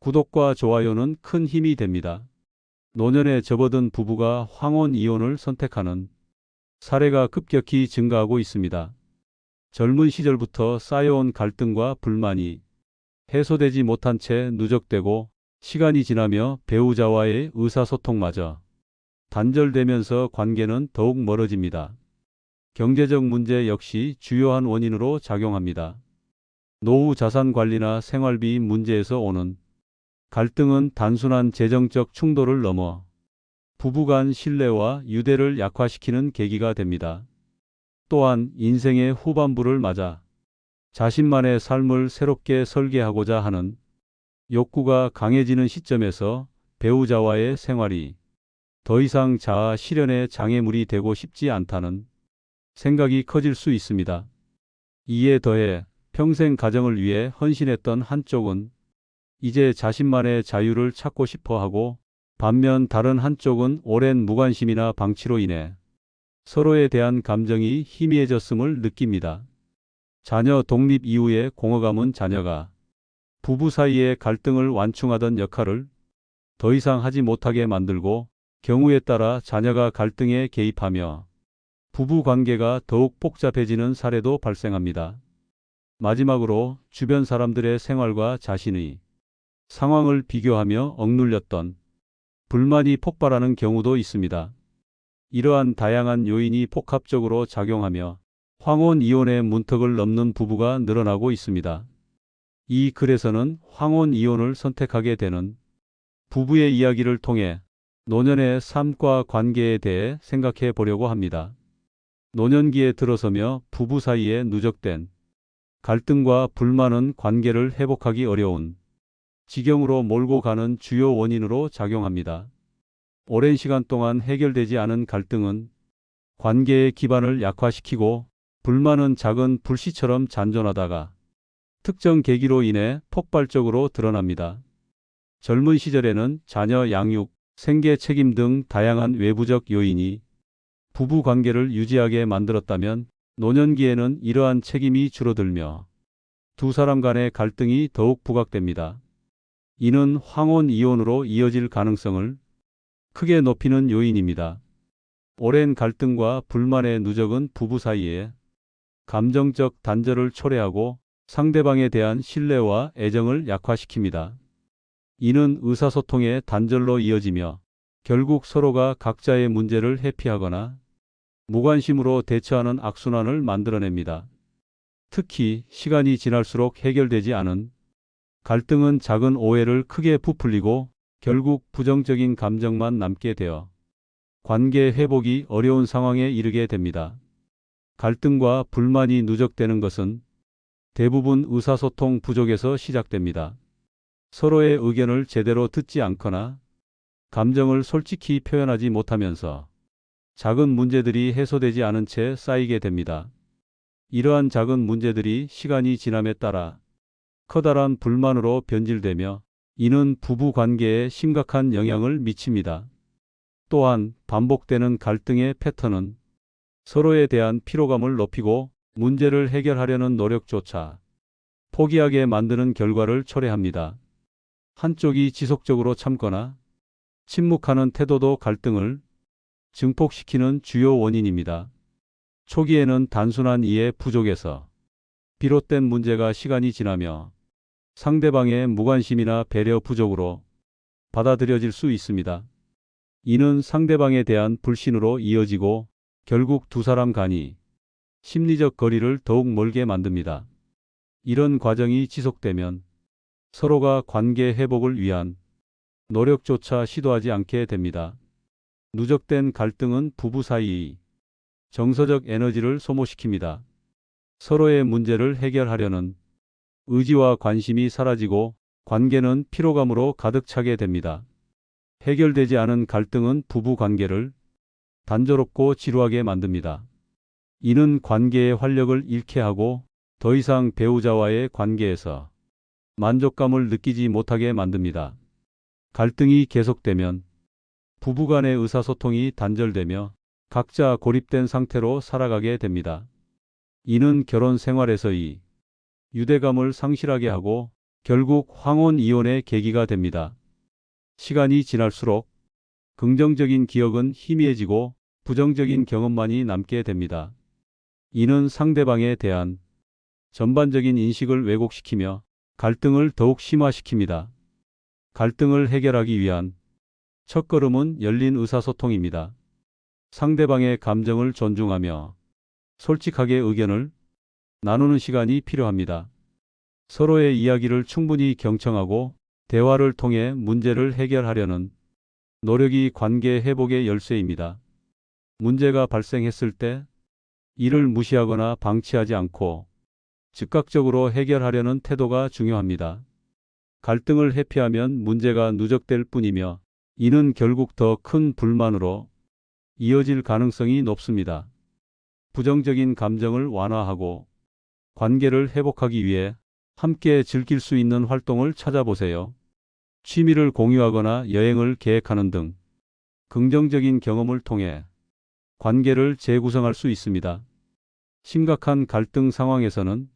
구독과 좋아요는 큰 힘이 됩니다. 노년에 접어든 부부가 황혼 이혼을 선택하는 사례가 급격히 증가하고 있습니다. 젊은 시절부터 쌓여온 갈등과 불만이 해소되지 못한 채 누적되고 시간이 지나며 배우자와의 의사소통마저 단절되면서 관계는 더욱 멀어집니다. 경제적 문제 역시 주요한 원인으로 작용합니다. 노후 자산 관리나 생활비 문제에서 오는 갈등은 단순한 재정적 충돌을 넘어 부부 간 신뢰와 유대를 약화시키는 계기가 됩니다. 또한 인생의 후반부를 맞아 자신만의 삶을 새롭게 설계하고자 하는 욕구가 강해지는 시점에서 배우자와의 생활이 더 이상 자아 실현의 장애물이 되고 싶지 않다는 생각이 커질 수 있습니다. 이에 더해 평생 가정을 위해 헌신했던 한쪽은 이제 자신만의 자유를 찾고 싶어 하고, 반면 다른 한쪽은 오랜 무관심이나 방치로 인해 서로에 대한 감정이 희미해졌음을 느낍니다. 자녀 독립 이후의 공허감은 자녀가 부부 사이의 갈등을 완충하던 역할을 더 이상 하지 못하게 만들고, 경우에 따라 자녀가 갈등에 개입하며 부부 관계가 더욱 복잡해지는 사례도 발생합니다. 마지막으로 주변 사람들의 생활과 자신의 상황을 비교하며 억눌렸던 불만이 폭발하는 경우도 있습니다. 이러한 다양한 요인이 복합적으로 작용하며 황혼 이혼의 문턱을 넘는 부부가 늘어나고 있습니다. 이 글에서는 황혼 이혼을 선택하게 되는 부부의 이야기를 통해 노년의 삶과 관계에 대해 생각해 보려고 합니다. 노년기에 들어서며 부부 사이에 누적된 갈등과 불만은 관계를 회복하기 어려운 지경으로 몰고 가는 주요 원인으로 작용합니다. 오랜 시간 동안 해결되지 않은 갈등은 관계의 기반을 약화시키고, 불만은 작은 불씨처럼 잔존하다가 특정 계기로 인해 폭발적으로 드러납니다. 젊은 시절에는 자녀 양육, 생계 책임 등 다양한 외부적 요인이 부부 관계를 유지하게 만들었다면, 노년기에는 이러한 책임이 줄어들며 두 사람 간의 갈등이 더욱 부각됩니다. 이는 황혼 이혼으로 이어질 가능성을 크게 높이는 요인입니다. 오랜 갈등과 불만의 누적은 부부 사이에 감정적 단절을 초래하고 상대방에 대한 신뢰와 애정을 약화시킵니다. 이는 의사소통의 단절로 이어지며 결국 서로가 각자의 문제를 회피하거나 무관심으로 대처하는 악순환을 만들어냅니다. 특히 시간이 지날수록 해결되지 않은 갈등은 작은 오해를 크게 부풀리고 결국 부정적인 감정만 남게 되어 관계 회복이 어려운 상황에 이르게 됩니다. 갈등과 불만이 누적되는 것은 대부분 의사소통 부족에서 시작됩니다. 서로의 의견을 제대로 듣지 않거나 감정을 솔직히 표현하지 못하면서 작은 문제들이 해소되지 않은 채 쌓이게 됩니다. 이러한 작은 문제들이 시간이 지남에 따라 커다란 불만으로 변질되며, 이는 부부 관계에 심각한 영향을 미칩니다. 또한 반복되는 갈등의 패턴은 서로에 대한 피로감을 높이고 문제를 해결하려는 노력조차 포기하게 만드는 결과를 초래합니다. 한쪽이 지속적으로 참거나 침묵하는 태도도 갈등을 증폭시키는 주요 원인입니다. 초기에는 단순한 이해 부족에서 비롯된 문제가 시간이 지나며 상대방의 무관심이나 배려 부족으로 받아들여질 수 있습니다. 이는 상대방에 대한 불신으로 이어지고 결국 두 사람 간이 심리적 거리를 더욱 멀게 만듭니다. 이런 과정이 지속되면 서로가 관계 회복을 위한 노력조차 시도하지 않게 됩니다. 누적된 갈등은 부부 사이의 정서적 에너지를 소모시킵니다. 서로의 문제를 해결하려는 의지와 관심이 사라지고 관계는 피로감으로 가득 차게 됩니다. 해결되지 않은 갈등은 부부 관계를 단조롭고 지루하게 만듭니다. 이는 관계의 활력을 잃게 하고 더 이상 배우자와의 관계에서 만족감을 느끼지 못하게 만듭니다. 갈등이 계속되면 부부 간의 의사소통이 단절되며 각자 고립된 상태로 살아가게 됩니다. 이는 결혼 생활에서의 유대감을 상실하게 하고 결국 황혼 이혼의 계기가 됩니다. 시간이 지날수록 긍정적인 기억은 희미해지고 부정적인 경험만이 남게 됩니다. 이는 상대방에 대한 전반적인 인식을 왜곡시키며 갈등을 더욱 심화시킵니다. 갈등을 해결하기 위한 첫걸음은 열린 의사소통입니다. 상대방의 감정을 존중하며 솔직하게 의견을 나누는 시간이 필요합니다. 서로의 이야기를 충분히 경청하고 대화를 통해 문제를 해결하려는 노력이 관계 회복의 열쇠입니다. 문제가 발생했을 때 이를 무시하거나 방치하지 않고 즉각적으로 해결하려는 태도가 중요합니다. 갈등을 회피하면 문제가 누적될 뿐이며 이는 결국 더 큰 불만으로 이어질 가능성이 높습니다. 부정적인 감정을 완화하고 관계를 회복하기 위해 함께 즐길 수 있는 활동을 찾아보세요. 취미를 공유하거나 여행을 계획하는 등 긍정적인 경험을 통해 관계를 재구성할 수 있습니다. 심각한 갈등 상황에서는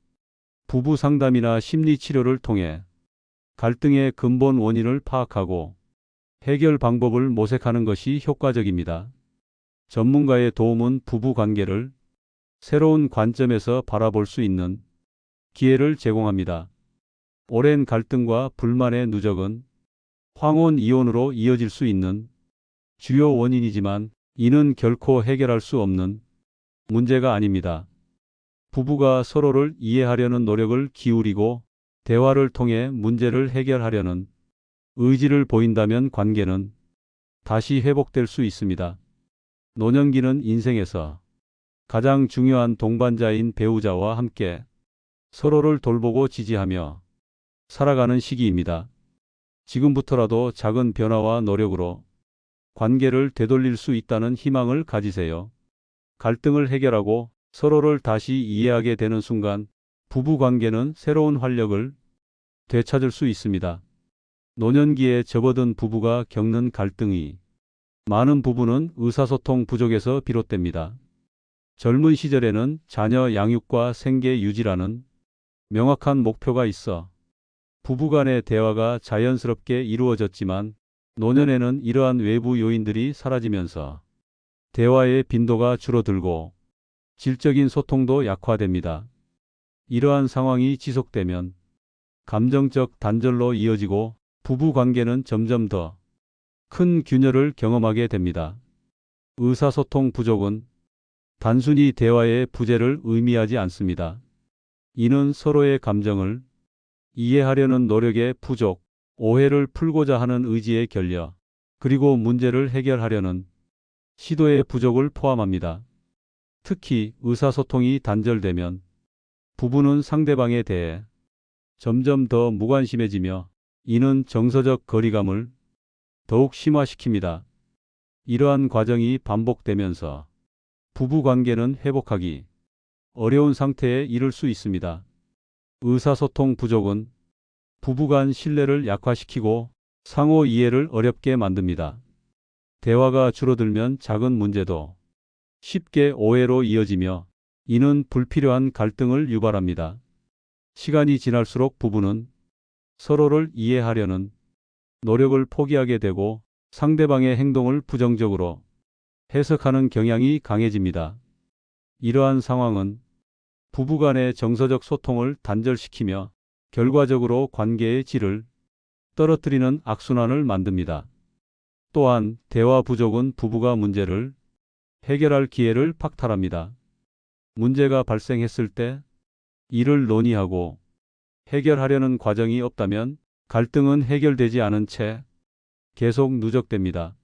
부부 상담이나 심리 치료를 통해 갈등의 근본 원인을 파악하고 해결 방법을 모색하는 것이 효과적입니다. 전문가의 도움은 부부 관계를 새로운 관점에서 바라볼 수 있는 기회를 제공합니다. 오랜 갈등과 불만의 누적은 황혼 이혼으로 이어질 수 있는 주요 원인이지만 이는 결코 해결할 수 없는 문제가 아닙니다. 부부가 서로를 이해하려는 노력을 기울이고 대화를 통해 문제를 해결하려는 의지를 보인다면 관계는 다시 회복될 수 있습니다. 노년기는 인생에서 가장 중요한 동반자인 배우자와 함께 서로를 돌보고 지지하며 살아가는 시기입니다. 지금부터라도 작은 변화와 노력으로 관계를 되돌릴 수 있다는 희망을 가지세요. 갈등을 해결하고 서로를 다시 이해하게 되는 순간 부부 관계는 새로운 활력을 되찾을 수 있습니다. 노년기에 접어든 부부가 겪는 갈등이 많은 부부는 의사소통 부족에서 비롯됩니다. 젊은 시절에는 자녀 양육과 생계 유지라는 명확한 목표가 있어 부부 간의 대화가 자연스럽게 이루어졌지만 노년에는 이러한 외부 요인들이 사라지면서 대화의 빈도가 줄어들고 질적인 소통도 약화됩니다. 이러한 상황이 지속되면 감정적 단절로 이어지고 부부 관계는 점점 더 큰 균열을 경험하게 됩니다. 의사소통 부족은 단순히 대화의 부재를 의미하지 않습니다. 이는 서로의 감정을 이해하려는 노력의 부족, 오해를 풀고자 하는 의지의 결여, 그리고 문제를 해결하려는 시도의 부족을 포함합니다. 특히 의사소통이 단절되면 부부는 상대방에 대해 점점 더 무관심해지며 이는 정서적 거리감을 더욱 심화시킵니다. 이러한 과정이 반복되면서 부부 관계는 회복하기 어려운 상태에 이를 수 있습니다. 의사소통 부족은 부부 간 신뢰를 약화시키고 상호 이해를 어렵게 만듭니다. 대화가 줄어들면 작은 문제도 쉽게 오해로 이어지며 이는 불필요한 갈등을 유발합니다. 시간이 지날수록 부부는 서로를 이해하려는 노력을 포기하게 되고 상대방의 행동을 부정적으로 해석하는 경향이 강해집니다. 이러한 상황은 부부 간의 정서적 소통을 단절시키며 결과적으로 관계의 질을 떨어뜨리는 악순환을 만듭니다. 또한 대화 부족은 부부가 문제를 해결할 기회를 박탈합니다. 문제가 발생했을 때 이를 논의하고 해결하려는 과정이 없다면 갈등은 해결되지 않은 채 계속 누적됩니다.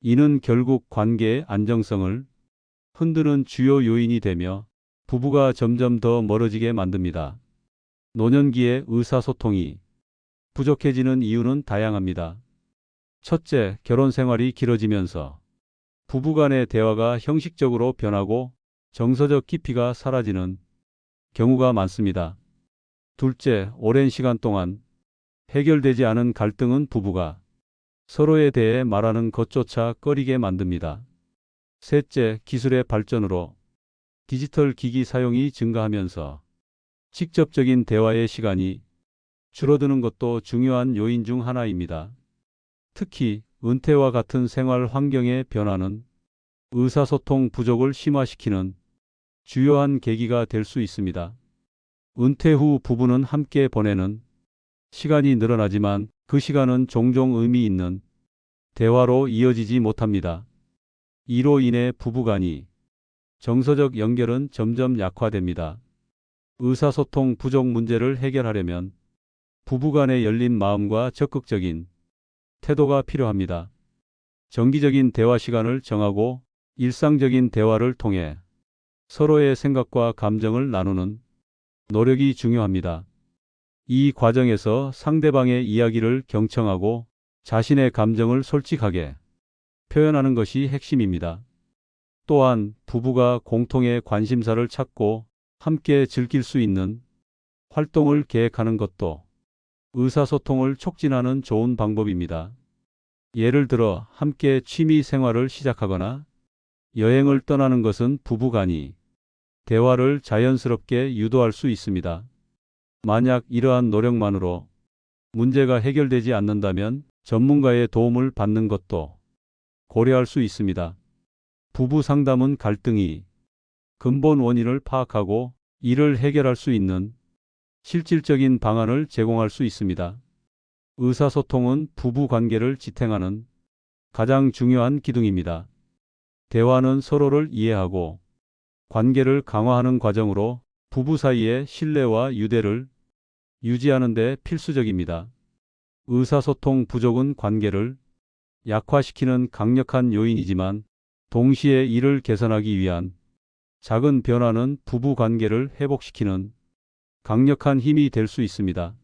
이는 결국 관계의 안정성을 흔드는 주요 요인이 되며 부부가 점점 더 멀어지게 만듭니다. 노년기의 의사소통이 부족해지는 이유는 다양합니다. 첫째, 결혼 생활이 길어지면서 부부 간의 대화가 형식적으로 변하고 정서적 깊이가 사라지는 경우가 많습니다. 둘째, 오랜 시간 동안 해결되지 않은 갈등은 부부가 서로에 대해 말하는 것조차 꺼리게 만듭니다. 셋째, 기술의 발전으로 디지털 기기 사용이 증가하면서 직접적인 대화의 시간이 줄어드는 것도 중요한 요인 중 하나입니다. 특히 은퇴와 같은 생활 환경의 변화는 의사소통 부족을 심화시키는 주요한 계기가 될 수 있습니다. 은퇴 후 부부는 함께 보내는 시간이 늘어나지만 그 시간은 종종 의미 있는 대화로 이어지지 못합니다. 이로 인해 부부간이 정서적 연결은 점점 약화됩니다. 의사소통 부족 문제를 해결하려면 부부간의 열린 마음과 적극적인 태도가 필요합니다. 정기적인 대화 시간을 정하고 일상적인 대화를 통해 서로의 생각과 감정을 나누는 노력이 중요합니다. 이 과정에서 상대방의 이야기를 경청하고 자신의 감정을 솔직하게 표현하는 것이 핵심입니다. 또한 부부가 공통의 관심사를 찾고 함께 즐길 수 있는 활동을 계획하는 것도 의사소통을 촉진하는 좋은 방법입니다. 예를 들어 함께 취미 생활을 시작하거나 여행을 떠나는 것은 부부간이 대화를 자연스럽게 유도할 수 있습니다. 만약 이러한 노력만으로 문제가 해결되지 않는다면 전문가의 도움을 받는 것도 고려할 수 있습니다. 부부 상담은 갈등이 근본 원인을 파악하고 이를 해결할 수 있는 실질적인 방안을 제공할 수 있습니다. 의사소통은 부부 관계를 지탱하는 가장 중요한 기둥입니다. 대화는 서로를 이해하고 관계를 강화하는 과정으로 부부 사이의 신뢰와 유대를 유지하는 데 필수적입니다. 의사소통 부족은 관계를 약화시키는 강력한 요인이지만 동시에 이를 개선하기 위한 작은 변화는 부부 관계를 회복시키는 강력한 힘이 될 수 있습니다.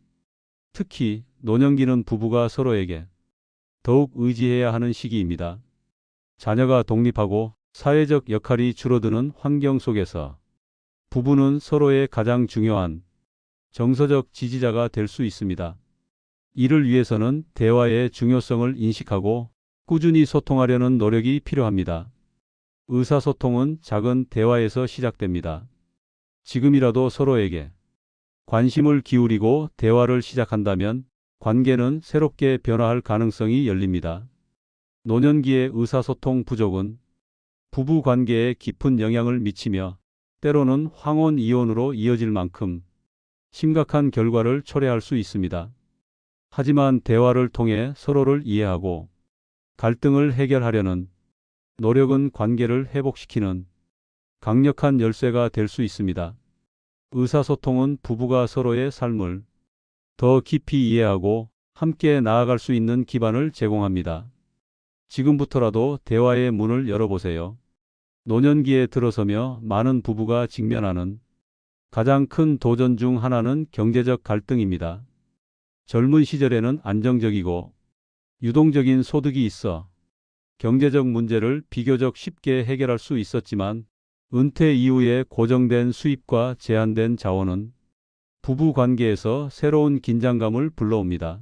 특히 노년기는 부부가 서로에게 더욱 의지해야 하는 시기입니다. 자녀가 독립하고 사회적 역할이 줄어드는 환경 속에서 부부는 서로의 가장 중요한 정서적 지지자가 될 수 있습니다. 이를 위해서는 대화의 중요성을 인식하고 꾸준히 소통하려는 노력이 필요합니다. 의사소통은 작은 대화에서 시작됩니다. 지금이라도 서로에게 관심을 기울이고 대화를 시작한다면 관계는 새롭게 변화할 가능성이 열립니다. 노년기의 의사소통 부족은 부부 관계에 깊은 영향을 미치며 때로는 황혼 이혼으로 이어질 만큼 심각한 결과를 초래할 수 있습니다. 하지만 대화를 통해 서로를 이해하고 갈등을 해결하려는 노력은 관계를 회복시키는 강력한 열쇠가 될 수 있습니다. 의사소통은 부부가 서로의 삶을 더 깊이 이해하고 함께 나아갈 수 있는 기반을 제공합니다. 지금부터라도 대화의 문을 열어보세요. 노년기에 들어서며 많은 부부가 직면하는 가장 큰 도전 중 하나는 경제적 갈등입니다. 젊은 시절에는 안정적이고 유동적인 소득이 있어 경제적 문제를 비교적 쉽게 해결할 수 있었지만 은퇴 이후에 고정된 수입과 제한된 자원은 부부 관계에서 새로운 긴장감을 불러옵니다.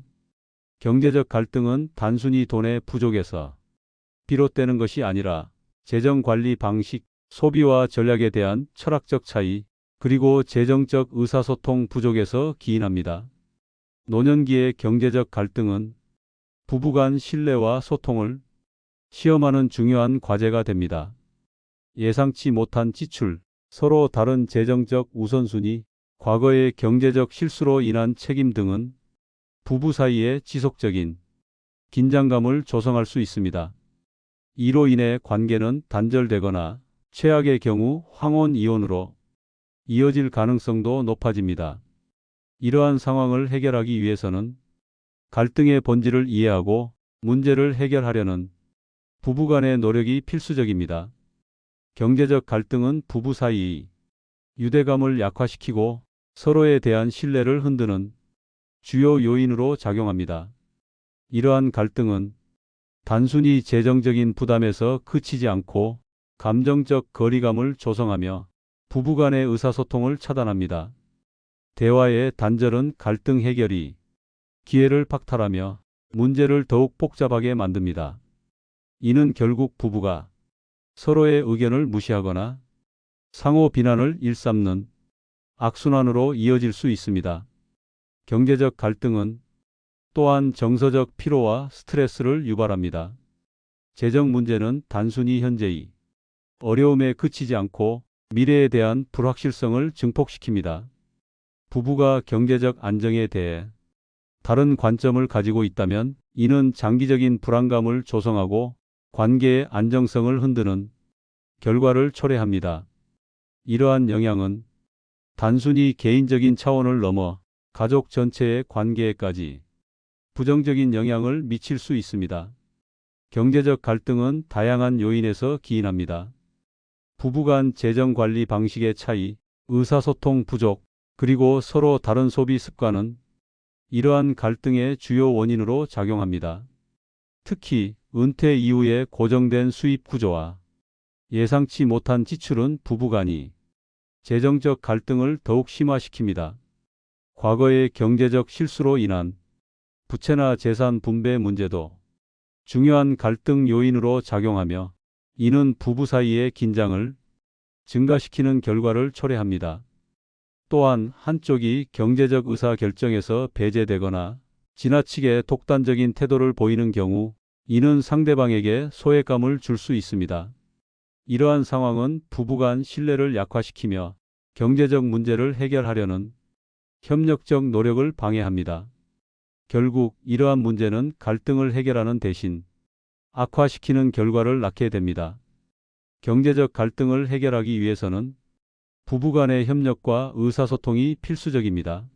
경제적 갈등은 단순히 돈의 부족에서 비롯되는 것이 아니라 재정 관리 방식, 소비와 전략에 대한 철학적 차이, 그리고 재정적 의사소통 부족에서 기인합니다. 노년기의 경제적 갈등은 부부간 신뢰와 소통을 시험하는 중요한 과제가 됩니다. 예상치 못한 지출, 서로 다른 재정적 우선순위, 과거의 경제적 실수로 인한 책임 등은 부부 사이에 지속적인 긴장감을 조성할 수 있습니다. 이로 인해 관계는 단절되거나 최악의 경우 황혼 이혼으로 이어질 가능성도 높아집니다. 이러한 상황을 해결하기 위해서는 갈등의 본질을 이해하고 문제를 해결하려는 부부 간의 노력이 필수적입니다. 경제적 갈등은 부부 사이의 유대감을 약화시키고 서로에 대한 신뢰를 흔드는 주요 요인으로 작용합니다. 이러한 갈등은 단순히 재정적인 부담에서 그치지 않고 감정적 거리감을 조성하며 부부 간의 의사소통을 차단합니다. 대화의 단절은 갈등 해결이 기회를 박탈하며 문제를 더욱 복잡하게 만듭니다. 이는 결국 부부가 서로의 의견을 무시하거나 상호 비난을 일삼는 악순환으로 이어질 수 있습니다. 경제적 갈등은 또한 정서적 피로와 스트레스를 유발합니다. 재정 문제는 단순히 현재의 어려움에 그치지 않고 미래에 대한 불확실성을 증폭시킵니다. 부부가 경제적 안정에 대해 다른 관점을 가지고 있다면 이는 장기적인 불안감을 조성하고 관계의 안정성을 흔드는 결과를 초래합니다. 이러한 영향은 단순히 개인적인 차원을 넘어 가족 전체의 관계에까지 부정적인 영향을 미칠 수 있습니다. 경제적 갈등은 다양한 요인에서 기인합니다. 부부간 재정 관리 방식의 차이, 의사소통 부족, 그리고 서로 다른 소비 습관은 이러한 갈등의 주요 원인으로 작용합니다. 특히 은퇴 이후의 고정된 수입 구조와 예상치 못한 지출은 부부간이 재정적 갈등을 더욱 심화시킵니다. 과거의 경제적 실수로 인한 부채나 재산 분배 문제도 중요한 갈등 요인으로 작용하며 이는 부부 사이의 긴장을 증가시키는 결과를 초래합니다. 또한 한쪽이 경제적 의사 결정에서 배제되거나 지나치게 독단적인 태도를 보이는 경우 이는 상대방에게 소외감을 줄 수 있습니다. 이러한 상황은 부부간 신뢰를 약화시키며 경제적 문제를 해결하려는 협력적 노력을 방해합니다. 결국 이러한 문제는 갈등을 해결하는 대신 악화시키는 결과를 낳게 됩니다. 경제적 갈등을 해결하기 위해서는 부부 간의 협력과 의사소통이 필수적입니다.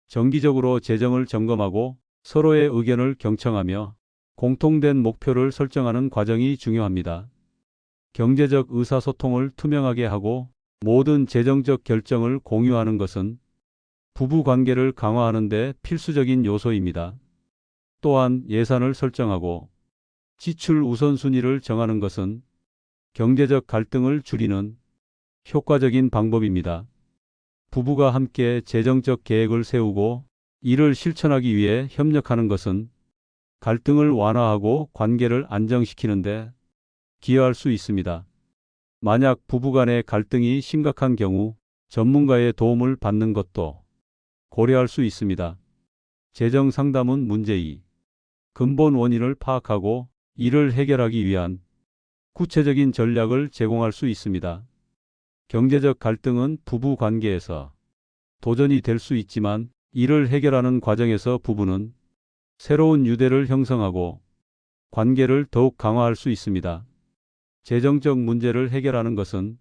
정기적으로 재정을 점검하고 서로의 의견을 경청하며 공통된 목표를 설정하는 과정이 중요합니다. 경제적 의사소통을 투명하게 하고 모든 재정적 결정을 공유하는 것은 부부 관계를 강화하는 데 필수적인 요소입니다. 또한 예산을 설정하고 지출 우선순위를 정하는 것은 경제적 갈등을 줄이는 효과적인 방법입니다. 부부가 함께 재정적 계획을 세우고 이를 실천하기 위해 협력하는 것은 갈등을 완화하고 관계를 안정시키는 데 기여할 수 있습니다. 만약 부부 간의 갈등이 심각한 경우 전문가의 도움을 받는 것도 고려할 수 있습니다. 재정 상담은 문제의 근본 원인을 파악하고 이를 해결하기 위한 구체적인 전략을 제공할 수 있습니다. 경제적 갈등은 부부 관계에서 도전이 될 수 있지만 이를 해결하는 과정에서 부부는 새로운 유대를 형성하고 관계를 더욱 강화할 수 있습니다. 재정적 문제를 해결하는 것은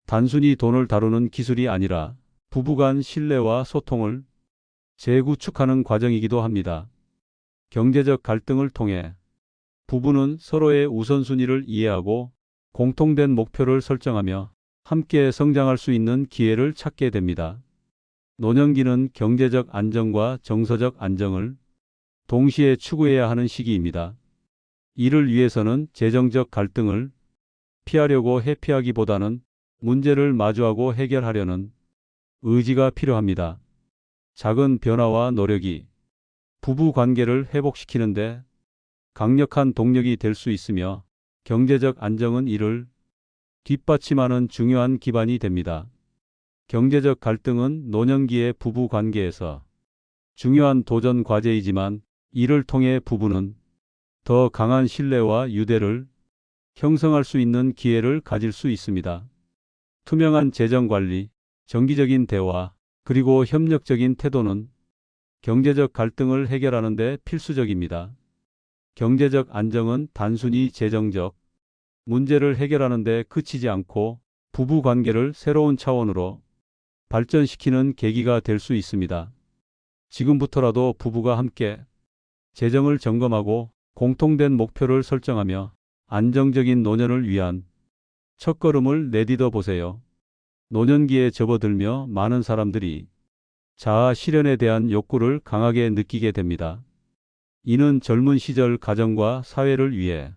단순히 돈을 다루는 기술이 아니라 부부 간 신뢰와 소통을 재구축하는 과정이기도 합니다. 경제적 갈등을 통해 부부는 서로의 우선순위를 이해하고 공통된 목표를 설정하며 함께 성장할 수 있는 기회를 찾게 됩니다. 노년기는 경제적 안정과 정서적 안정을 동시에 추구해야 하는 시기입니다. 이를 위해서는 재정적 갈등을 피하려고 회피하기보다는 문제를 마주하고 해결하려는 의지가 필요합니다. 작은 변화와 노력이 부부 관계를 회복시키는데 강력한 동력이 될 수 있으며 경제적 안정은 이를 뒷받침하는 중요한 기반이 됩니다. 경제적 갈등은 노년기의 부부 관계에서 중요한 도전 과제이지만 이를 통해 부부는 더 강한 신뢰와 유대를 형성할 수 있는 기회를 가질 수 있습니다. 투명한 재정 관리, 정기적인 대화, 그리고 협력적인 태도는 경제적 갈등을 해결하는 데 필수적입니다. 경제적 안정은 단순히 재정적 문제를 해결하는 데 그치지 않고 부부 관계를 새로운 차원으로 발전시키는 계기가 될 수 있습니다. 지금부터라도 부부가 함께 재정을 점검하고 공통된 목표를 설정하며 안정적인 노년을 위한 첫걸음을 내딛어 보세요. 노년기에 접어들며 많은 사람들이 자아 실현에 대한 욕구를 강하게 느끼게 됩니다. 이는 젊은 시절 가정과 사회를 위해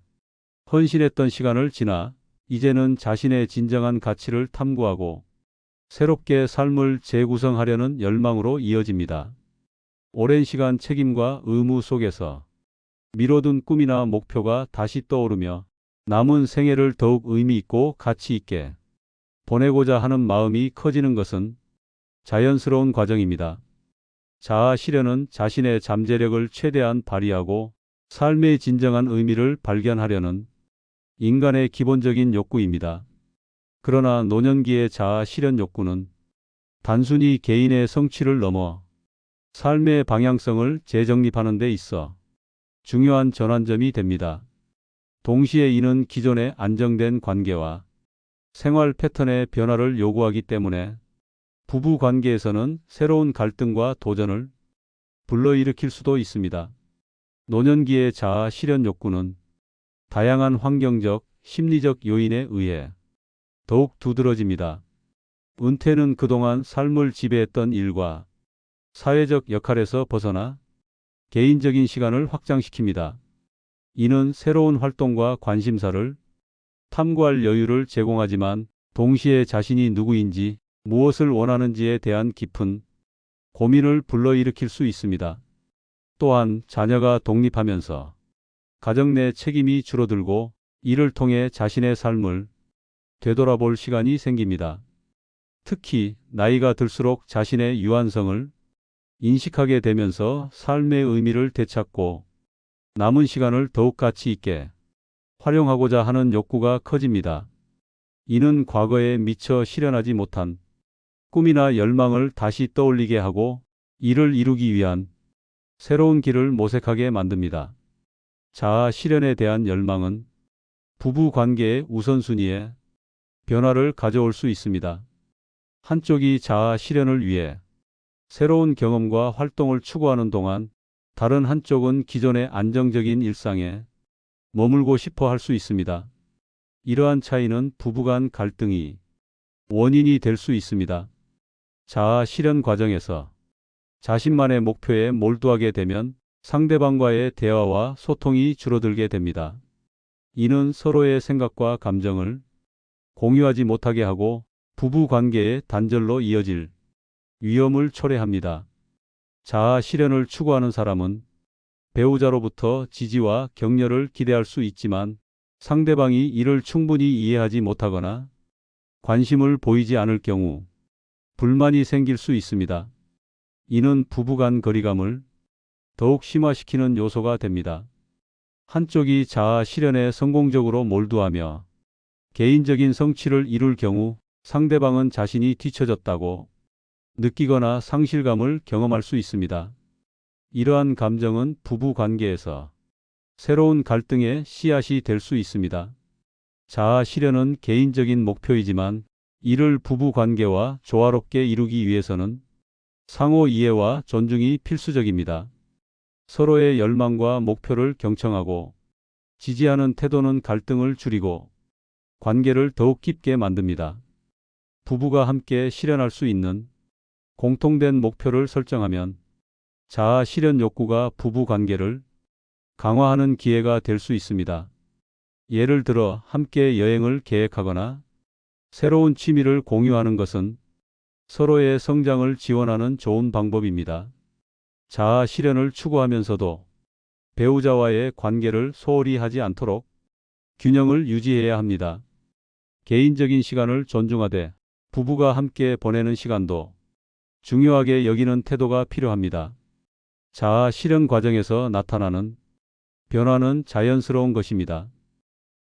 헌신했던 시간을 지나 이제는 자신의 진정한 가치를 탐구하고 새롭게 삶을 재구성하려는 열망으로 이어집니다. 오랜 시간 책임과 의무 속에서 미뤄둔 꿈이나 목표가 다시 떠오르며 남은 생애를 더욱 의미 있고 가치 있게 보내고자 하는 마음이 커지는 것은 자연스러운 과정입니다. 자아 실현은 자신의 잠재력을 최대한 발휘하고 삶의 진정한 의미를 발견하려는 인간의 기본적인 욕구입니다. 그러나 노년기의 자아 실현 욕구는 단순히 개인의 성취를 넘어 삶의 방향성을 재정립하는 데 있어 중요한 전환점이 됩니다. 동시에 이는 기존의 안정된 관계와 생활 패턴의 변화를 요구하기 때문에 부부 관계에서는 새로운 갈등과 도전을 불러일으킬 수도 있습니다. 노년기의 자아 실현 욕구는 다양한 환경적, 심리적 요인에 의해 더욱 두드러집니다. 은퇴는 그동안 삶을 지배했던 일과 사회적 역할에서 벗어나 개인적인 시간을 확장시킵니다. 이는 새로운 활동과 관심사를 탐구할 여유를 제공하지만 동시에 자신이 누구인지 무엇을 원하는지에 대한 깊은 고민을 불러일으킬 수 있습니다. 또한 자녀가 독립하면서 가정 내 책임이 줄어들고 이를 통해 자신의 삶을 되돌아볼 시간이 생깁니다. 특히 나이가 들수록 자신의 유한성을 인식하게 되면서 삶의 의미를 되찾고 남은 시간을 더욱 가치 있게 활용하고자 하는 욕구가 커집니다. 이는 과거에 미처 실현하지 못한 꿈이나 열망을 다시 떠올리게 하고 이를 이루기 위한 새로운 길을 모색하게 만듭니다. 자아 실현에 대한 열망은 부부 관계의 우선순위에 변화를 가져올 수 있습니다. 한쪽이 자아 실현을 위해 새로운 경험과 활동을 추구하는 동안 다른 한쪽은 기존의 안정적인 일상에 머물고 싶어 할 수 있습니다. 이러한 차이는 부부간 갈등이 원인이 될 수 있습니다. 자아 실현 과정에서 자신만의 목표에 몰두하게 되면 상대방과의 대화와 소통이 줄어들게 됩니다. 이는 서로의 생각과 감정을 공유하지 못하게 하고 부부 관계의 단절로 이어질 위험을 초래합니다. 자아 실현을 추구하는 사람은 배우자로부터 지지와 격려를 기대할 수 있지만 상대방이 이를 충분히 이해하지 못하거나 관심을 보이지 않을 경우 불만이 생길 수 있습니다. 이는 부부간 거리감을 더욱 심화시키는 요소가 됩니다. 한쪽이 자아 실현에 성공적으로 몰두하며 개인적인 성취를 이룰 경우 상대방은 자신이 뒤처졌다고 느끼거나 상실감을 경험할 수 있습니다. 이러한 감정은 부부 관계에서 새로운 갈등의 씨앗이 될 수 있습니다. 자아 실현은 개인적인 목표이지만 이를 부부 관계와 조화롭게 이루기 위해서는 상호 이해와 존중이 필수적입니다. 서로의 열망과 목표를 경청하고 지지하는 태도는 갈등을 줄이고 관계를 더욱 깊게 만듭니다. 부부가 함께 실현할 수 있는 공통된 목표를 설정하면 자아 실현 욕구가 부부 관계를 강화하는 기회가 될 수 있습니다. 예를 들어 함께 여행을 계획하거나 새로운 취미를 공유하는 것은 서로의 성장을 지원하는 좋은 방법입니다. 자아 실현을 추구하면서도 배우자와의 관계를 소홀히 하지 않도록 균형을 유지해야 합니다. 개인적인 시간을 존중하되 부부가 함께 보내는 시간도 중요하게 여기는 태도가 필요합니다. 자아 실현 과정에서 나타나는 변화는 자연스러운 것입니다.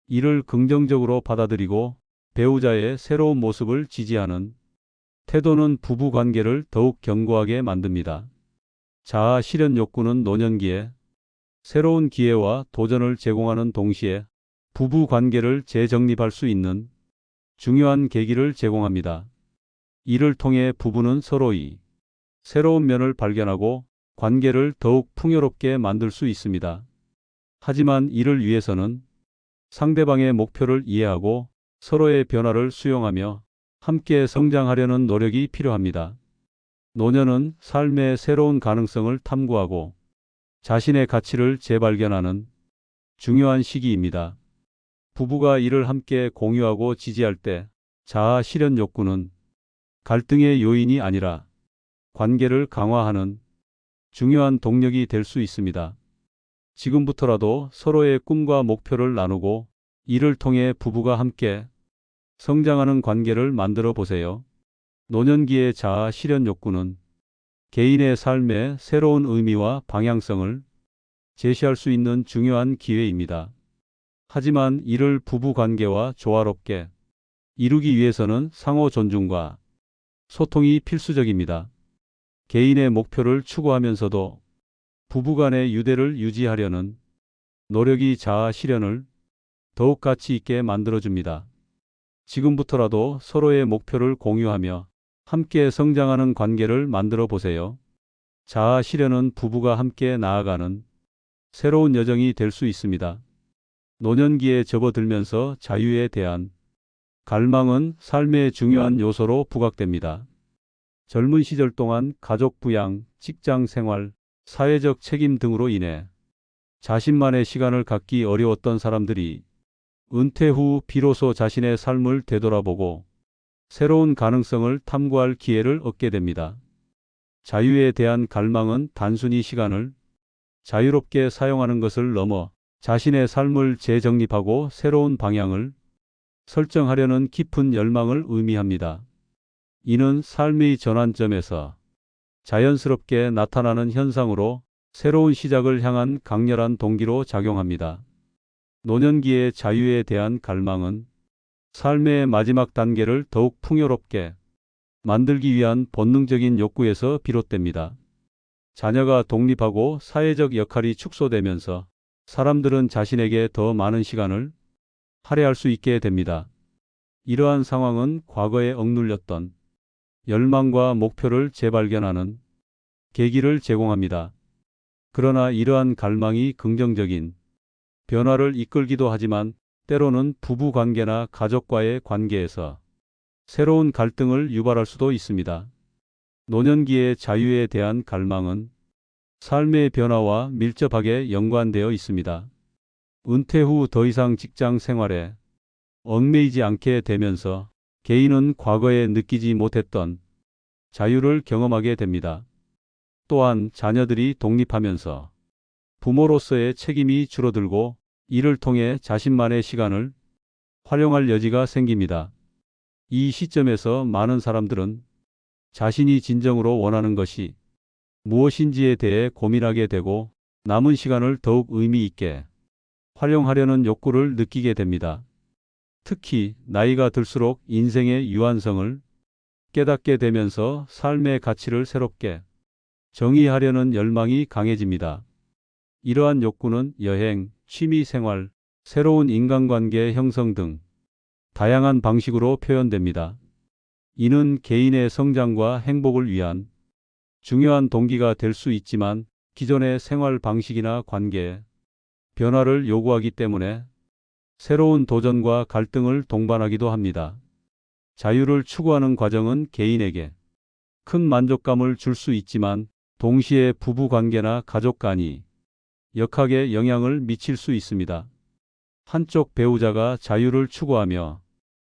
이를 긍정적으로 받아들이고 배우자의 새로운 모습을 지지하는 태도는 부부 관계를 더욱 견고하게 만듭니다. 자아 실현 욕구는 노년기에 새로운 기회와 도전을 제공하는 동시에 부부 관계를 재정립할 수 있는 중요한 계기를 제공합니다. 이를 통해 부부는 서로의 새로운 면을 발견하고 관계를 더욱 풍요롭게 만들 수 있습니다. 하지만 이를 위해서는 상대방의 목표를 이해하고 서로의 변화를 수용하며 함께 성장하려는 노력이 필요합니다. 노년은 삶의 새로운 가능성을 탐구하고 자신의 가치를 재발견하는 중요한 시기입니다. 부부가 이를 함께 공유하고 지지할 때 자아 실현 욕구는 갈등의 요인이 아니라 관계를 강화하는 중요한 동력이 될 수 있습니다. 지금부터라도 서로의 꿈과 목표를 나누고 이를 통해 부부가 함께 성장하는 관계를 만들어 보세요. 노년기의 자아 실현 욕구는 개인의 삶의 새로운 의미와 방향성을 제시할 수 있는 중요한 기회입니다. 하지만 이를 부부 관계와 조화롭게 이루기 위해서는 상호 존중과 소통이 필수적입니다. 개인의 목표를 추구하면서도 부부간의 유대를 유지하려는 노력이 자아 실현을 더욱 가치 있게 만들어줍니다. 지금부터라도 서로의 목표를 공유하며 함께 성장하는 관계를 만들어 보세요. 자아 실현은 부부가 함께 나아가는 새로운 여정이 될 수 있습니다. 노년기에 접어들면서 자유에 대한 갈망은 삶의 중요한 요소로 부각됩니다. 젊은 시절 동안 가족 부양, 직장 생활, 사회적 책임 등으로 인해 자신만의 시간을 갖기 어려웠던 사람들이 은퇴 후 비로소 자신의 삶을 되돌아보고 새로운 가능성을 탐구할 기회를 얻게 됩니다. 자유에 대한 갈망은 단순히 시간을 자유롭게 사용하는 것을 넘어 자신의 삶을 재정립하고 새로운 방향을 설정하려는 깊은 열망을 의미합니다. 이는 삶의 전환점에서 자연스럽게 나타나는 현상으로 새로운 시작을 향한 강렬한 동기로 작용합니다. 노년기의 자유에 대한 갈망은 삶의 마지막 단계를 더욱 풍요롭게 만들기 위한 본능적인 욕구에서 비롯됩니다. 자녀가 독립하고 사회적 역할이 축소되면서 사람들은 자신에게 더 많은 시간을 할애할 수 있게 됩니다. 이러한 상황은 과거에 억눌렸던 열망과 목표를 재발견하는 계기를 제공합니다. 그러나 이러한 갈망이 긍정적인 변화를 이끌기도 하지만 때로는 부부 관계나 가족과의 관계에서 새로운 갈등을 유발할 수도 있습니다. 노년기의 자유에 대한 갈망은 삶의 변화와 밀접하게 연관되어 있습니다. 은퇴 후 더 이상 직장 생활에 얽매이지 않게 되면서 개인은 과거에 느끼지 못했던 자유를 경험하게 됩니다. 또한 자녀들이 독립하면서 부모로서의 책임이 줄어들고 이를 통해 자신만의 시간을 활용할 여지가 생깁니다. 이 시점에서 많은 사람들은 자신이 진정으로 원하는 것이 무엇인지에 대해 고민하게 되고 남은 시간을 더욱 의미 있게 활용하려는 욕구를 느끼게 됩니다. 특히 나이가 들수록 인생의 유한성을 깨닫게 되면서 삶의 가치를 새롭게 정의하려는 열망이 강해집니다. 이러한 욕구는 여행, 취미 생활, 새로운 인간관계 형성 등 다양한 방식으로 표현됩니다. 이는 개인의 성장과 행복을 위한 중요한 동기가 될 수 있지만 기존의 생활 방식이나 관계에 변화를 요구하기 때문에 새로운 도전과 갈등을 동반하기도 합니다. 자유를 추구하는 과정은 개인에게 큰 만족감을 줄 수 있지만 동시에 부부 관계나 가족 간이 역학에 영향을 미칠 수 있습니다. 한쪽 배우자가 자유를 추구하며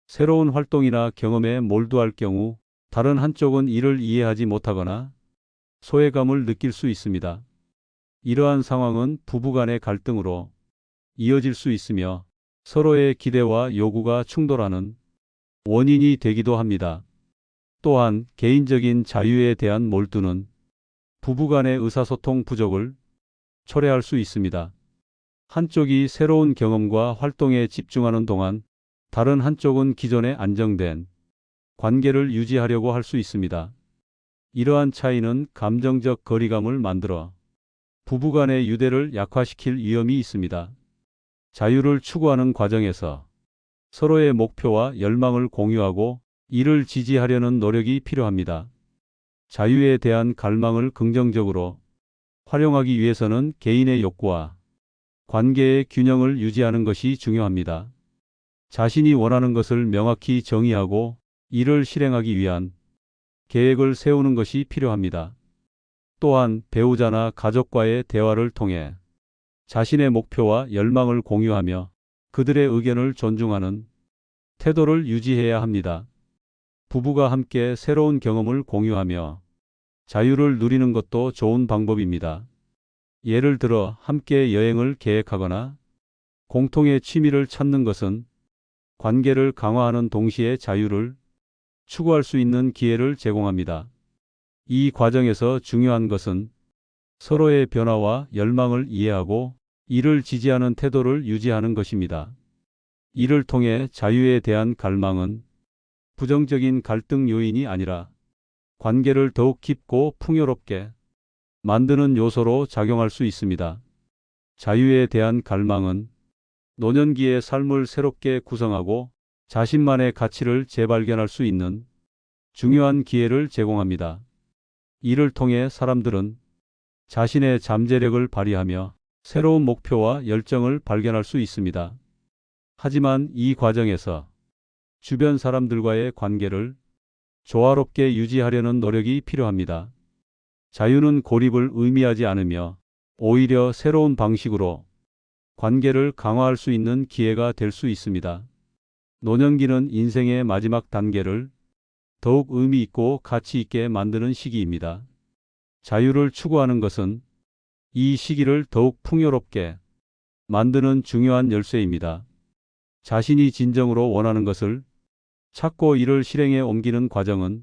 새로운 활동이나 경험에 몰두할 경우 다른 한쪽은 이를 이해하지 못하거나 소외감을 느낄 수 있습니다. 이러한 상황은 부부 간의 갈등으로 이어질 수 있으며 서로의 기대와 요구가 충돌하는 원인이 되기도 합니다. 또한 개인적인 자유에 대한 몰두는 부부 간의 의사소통 부족을 초래할 수 있습니다. 한쪽이 새로운 경험과 활동에 집중하는 동안 다른 한쪽은 기존의 안정된 관계를 유지하려고 할 수 있습니다. 이러한 차이는 감정적 거리감을 만들어 부부 간의 유대를 약화시킬 위험이 있습니다. 자유를 추구하는 과정에서 서로의 목표와 열망을 공유하고 이를 지지하려는 노력이 필요합니다. 자유에 대한 갈망을 긍정적으로 활용하기 위해서는 개인의 욕구와 관계의 균형을 유지하는 것이 중요합니다. 자신이 원하는 것을 명확히 정의하고 이를 실행하기 위한 계획을 세우는 것이 필요합니다. 또한 배우자나 가족과의 대화를 통해 자신의 목표와 열망을 공유하며 그들의 의견을 존중하는 태도를 유지해야 합니다. 부부가 함께 새로운 경험을 공유하며 자유를 누리는 것도 좋은 방법입니다. 예를 들어 함께 여행을 계획하거나 공통의 취미를 찾는 것은 관계를 강화하는 동시에 자유를 추구할 수 있는 기회를 제공합니다. 이 과정에서 중요한 것은 서로의 변화와 열망을 이해하고 이를 지지하는 태도를 유지하는 것입니다. 이를 통해 자유에 대한 갈망은 부정적인 갈등 요인이 아니라 관계를 더욱 깊고 풍요롭게 만드는 요소로 작용할 수 있습니다. 자유에 대한 갈망은 노년기의 삶을 새롭게 구성하고 자신만의 가치를 재발견할 수 있는 중요한 기회를 제공합니다. 이를 통해 사람들은 자신의 잠재력을 발휘하며 새로운 목표와 열정을 발견할 수 있습니다. 하지만 이 과정에서 주변 사람들과의 관계를 조화롭게 유지하려는 노력이 필요합니다. 자유는 고립을 의미하지 않으며 오히려 새로운 방식으로 관계를 강화할 수 있는 기회가 될 수 있습니다. 노년기는 인생의 마지막 단계를 더욱 의미 있고 가치 있게 만드는 시기입니다. 자유를 추구하는 것은 이 시기를 더욱 풍요롭게 만드는 중요한 열쇠입니다. 자신이 진정으로 원하는 것을 찾고 이를 실행에 옮기는 과정은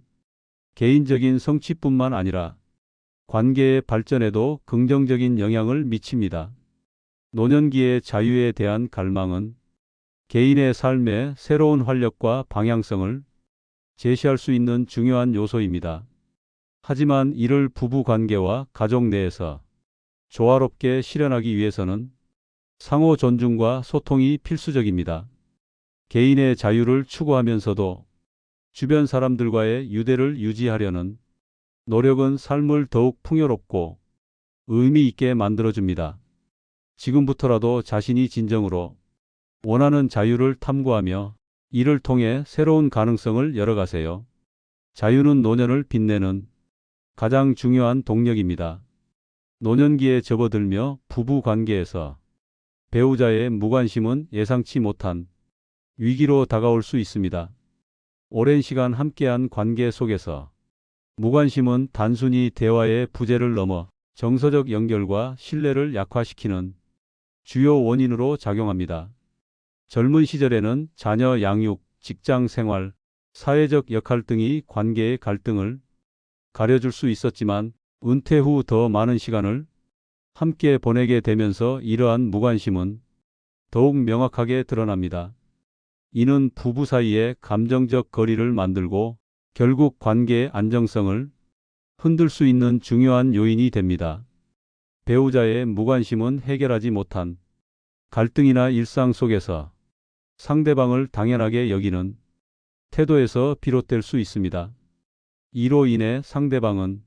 개인적인 성취뿐만 아니라 관계의 발전에도 긍정적인 영향을 미칩니다. 노년기의 자유에 대한 갈망은 개인의 삶에 새로운 활력과 방향성을 제시할 수 있는 중요한 요소입니다. 하지만 이를 부부 관계와 가족 내에서 조화롭게 실현하기 위해서는 상호 존중과 소통이 필수적입니다. 개인의 자유를 추구하면서도 주변 사람들과의 유대를 유지하려는 노력은 삶을 더욱 풍요롭고 의미 있게 만들어줍니다. 지금부터라도 자신이 진정으로 원하는 자유를 탐구하며 이를 통해 새로운 가능성을 열어가세요. 자유는 노년을 빛내는 가장 중요한 동력입니다. 노년기에 접어들며 부부 관계에서 배우자의 무관심은 예상치 못한 위기로 다가올 수 있습니다. 오랜 시간 함께한 관계 속에서 무관심은 단순히 대화의 부재를 넘어 정서적 연결과 신뢰를 약화시키는 주요 원인으로 작용합니다. 젊은 시절에는 자녀 양육, 직장 생활, 사회적 역할 등이 관계의 갈등을 가려줄 수 있었지만 은퇴 후 더 많은 시간을 함께 보내게 되면서 이러한 무관심은 더욱 명확하게 드러납니다. 이는 부부 사이에 감정적 거리를 만들고 결국 관계의 안정성을 흔들 수 있는 중요한 요인이 됩니다. 배우자의 무관심은 해결하지 못한 갈등이나 일상 속에서 상대방을 당연하게 여기는 태도에서 비롯될 수 있습니다. 이로 인해 상대방은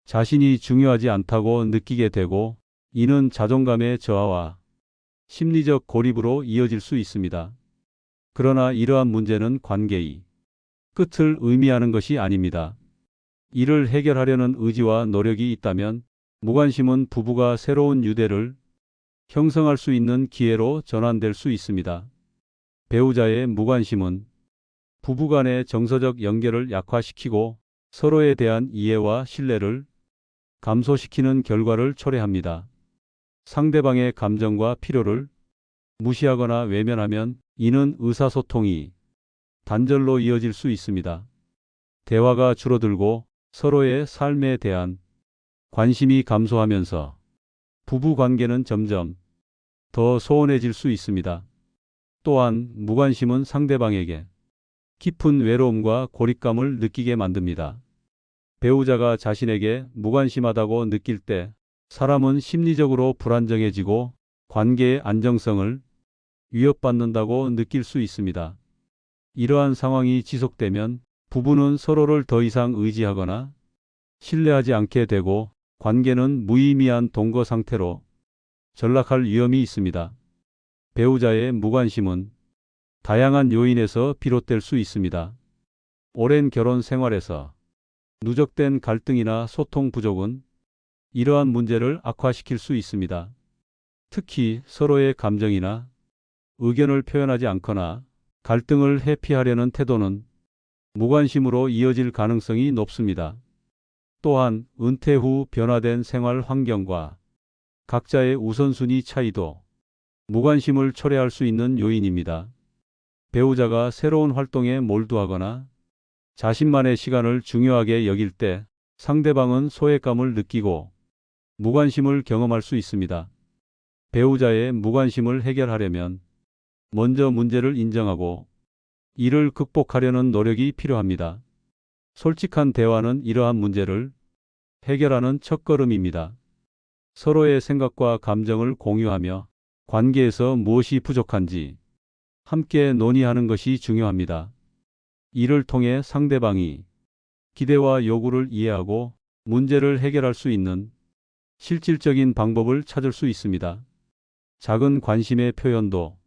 자신이 중요하지 않다고 느끼게 되고 이는 자존감의 저하와 심리적 고립으로 이어질 수 있습니다. 그러나 이러한 문제는 관계의 끝을 의미하는 것이 아닙니다. 이를 해결하려는 의지와 노력이 있다면 무관심은 부부가 새로운 유대를 형성할 수 있는 기회로 전환될 수 있습니다. 배우자의 무관심은 부부간의 정서적 연결을 약화시키고 서로에 대한 이해와 신뢰를 감소시키는 결과를 초래합니다. 상대방의 감정과 필요를 무시하거나 외면하면 이는 의사소통이 단절로 이어질 수 있습니다. 대화가 줄어들고 서로의 삶에 대한 관심이 감소하면서 부부 관계는 점점 더 소원해질 수 있습니다. 또한 무관심은 상대방에게 깊은 외로움과 고립감을 느끼게 만듭니다. 배우자가 자신에게 무관심하다고 느낄 때 사람은 심리적으로 불안정해지고 관계의 안정성을 위협받는다고 느낄 수 있습니다. 이러한 상황이 지속되면 부부는 서로를 더 이상 의지하거나 신뢰하지 않게 되고 관계는 무의미한 동거 상태로 전락할 위험이 있습니다. 배우자의 무관심은 다양한 요인에서 비롯될 수 있습니다. 오랜 결혼 생활에서 누적된 갈등이나 소통 부족은 이러한 문제를 악화시킬 수 있습니다. 특히 서로의 감정이나 의견을 표현하지 않거나 갈등을 회피하려는 태도는 무관심으로 이어질 가능성이 높습니다. 또한 은퇴 후 변화된 생활 환경과 각자의 우선순위 차이도 무관심을 초래할 수 있는 요인입니다. 배우자가 새로운 활동에 몰두하거나 자신만의 시간을 중요하게 여길 때 상대방은 소외감을 느끼고 무관심을 경험할 수 있습니다. 배우자의 무관심을 해결하려면 먼저 문제를 인정하고 이를 극복하려는 노력이 필요합니다. 솔직한 대화는 이러한 문제를 해결하는 첫걸음입니다. 서로의 생각과 감정을 공유하며 관계에서 무엇이 부족한지 함께 논의하는 것이 중요합니다. 이를 통해 상대방이 기대와 요구를 이해하고 문제를 해결할 수 있는 실질적인 방법을 찾을 수 있습니다. 작은 관심의 표현도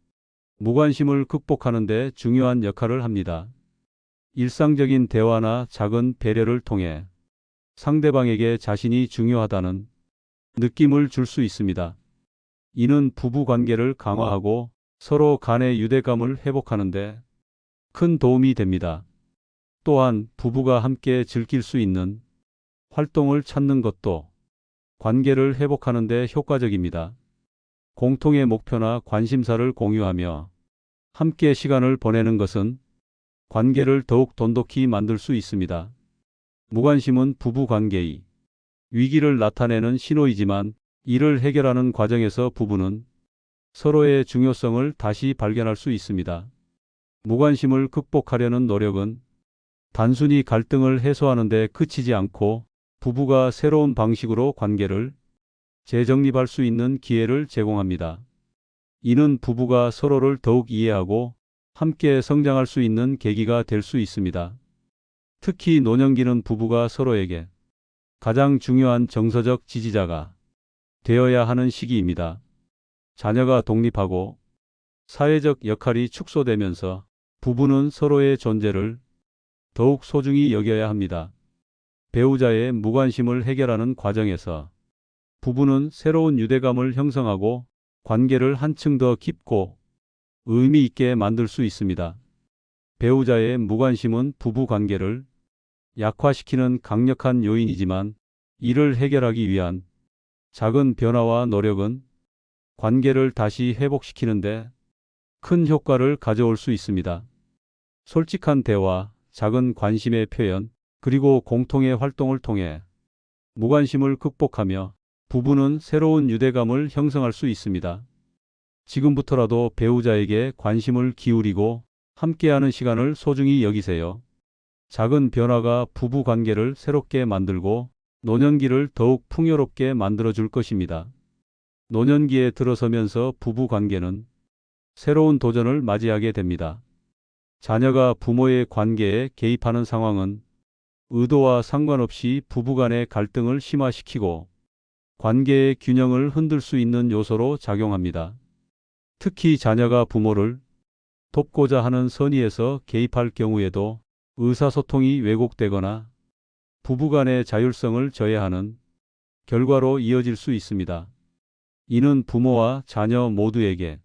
무관심을 극복하는 데 중요한 역할을 합니다. 일상적인 대화나 작은 배려를 통해 상대방에게 자신이 중요하다는 느낌을 줄 수 있습니다. 이는 부부 관계를 강화하고 서로 간의 유대감을 회복하는 데 큰 도움이 됩니다. 또한 부부가 함께 즐길 수 있는 활동을 찾는 것도 관계를 회복하는 데 효과적입니다. 공통의 목표나 관심사를 공유하며 함께 시간을 보내는 것은 관계를 더욱 돈독히 만들 수 있습니다. 무관심은 부부 관계의 위기를 나타내는 신호이지만 이를 해결하는 과정에서 부부는 서로의 중요성을 다시 발견할 수 있습니다. 무관심을 극복하려는 노력은 단순히 갈등을 해소하는 데 그치지 않고 부부가 새로운 방식으로 관계를 재정립할 수 있는 기회를 제공합니다. 이는 부부가 서로를 더욱 이해하고 함께 성장할 수 있는 계기가 될 수 있습니다. 특히 노년기는 부부가 서로에게 가장 중요한 정서적 지지자가 되어야 하는 시기입니다. 자녀가 독립하고 사회적 역할이 축소되면서 부부는 서로의 존재를 더욱 소중히 여겨야 합니다. 배우자의 무관심을 해결하는 과정에서 부부는 새로운 유대감을 형성하고 관계를 한층 더 깊고 의미 있게 만들 수 있습니다. 배우자의 무관심은 부부 관계를 약화시키는 강력한 요인이지만 이를 해결하기 위한 작은 변화와 노력은 관계를 다시 회복시키는데 큰 효과를 가져올 수 있습니다. 솔직한 대화, 작은 관심의 표현, 그리고 공통의 활동을 통해 무관심을 극복하며 부부는 새로운 유대감을 형성할 수 있습니다. 지금부터라도 배우자에게 관심을 기울이고 함께하는 시간을 소중히 여기세요. 작은 변화가 부부 관계를 새롭게 만들고 노년기를 더욱 풍요롭게 만들어줄 것입니다. 노년기에 들어서면서 부부 관계는 새로운 도전을 맞이하게 됩니다. 자녀가 부모의 관계에 개입하는 상황은 의도와 상관없이 부부간의 갈등을 심화시키고 관계의 균형을 흔들 수 있는 요소로 작용합니다. 특히 자녀가 부모를 돕고자 하는 선의에서 개입할 경우에도 의사소통이 왜곡되거나 부부간의 자율성을 저해하는 결과로 이어질 수 있습니다. 이는 부모와 자녀 모두에게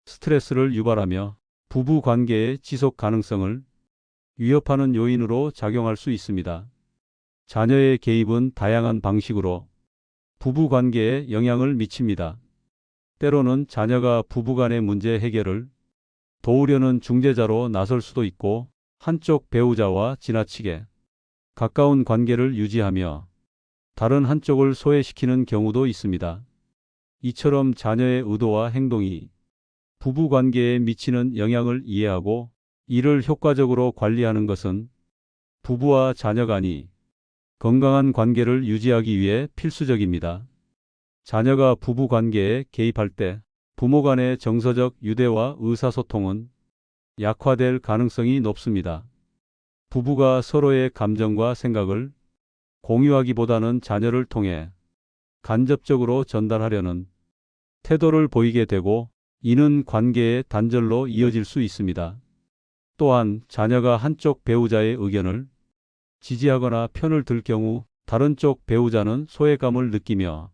스트레스를 유발하며 부부 관계의 지속 가능성을 위협하는 요인으로 작용할 수 있습니다. 자녀의 개입은 다양한 방식으로 부부 관계에 영향을 미칩니다. 때로는 자녀가 부부간의 문제 해결을 도우려는 중재자로 나설 수도 있고 한쪽 배우자와 지나치게 가까운 관계를 유지하며 다른 한쪽을 소외시키는 경우도 있습니다. 이처럼 자녀의 의도와 행동이 부부 관계에 미치는 영향을 이해하고 이를 효과적으로 관리하는 것은 부부와 자녀 간이 건강한 관계를 유지하기 위해 필수적입니다. 자녀가 부부 관계에 개입할 때 부모 간의 정서적 유대와 의사소통은 약화될 가능성이 높습니다. 부부가 서로의 감정과 생각을 공유하기보다는 자녀를 통해 간접적으로 전달하려는 태도를 보이게 되고 이는 관계의 단절로 이어질 수 있습니다. 또한 자녀가 한쪽 배우자의 의견을 지지하거나 편을 들 경우 다른 쪽 배우자는 소외감을 느끼며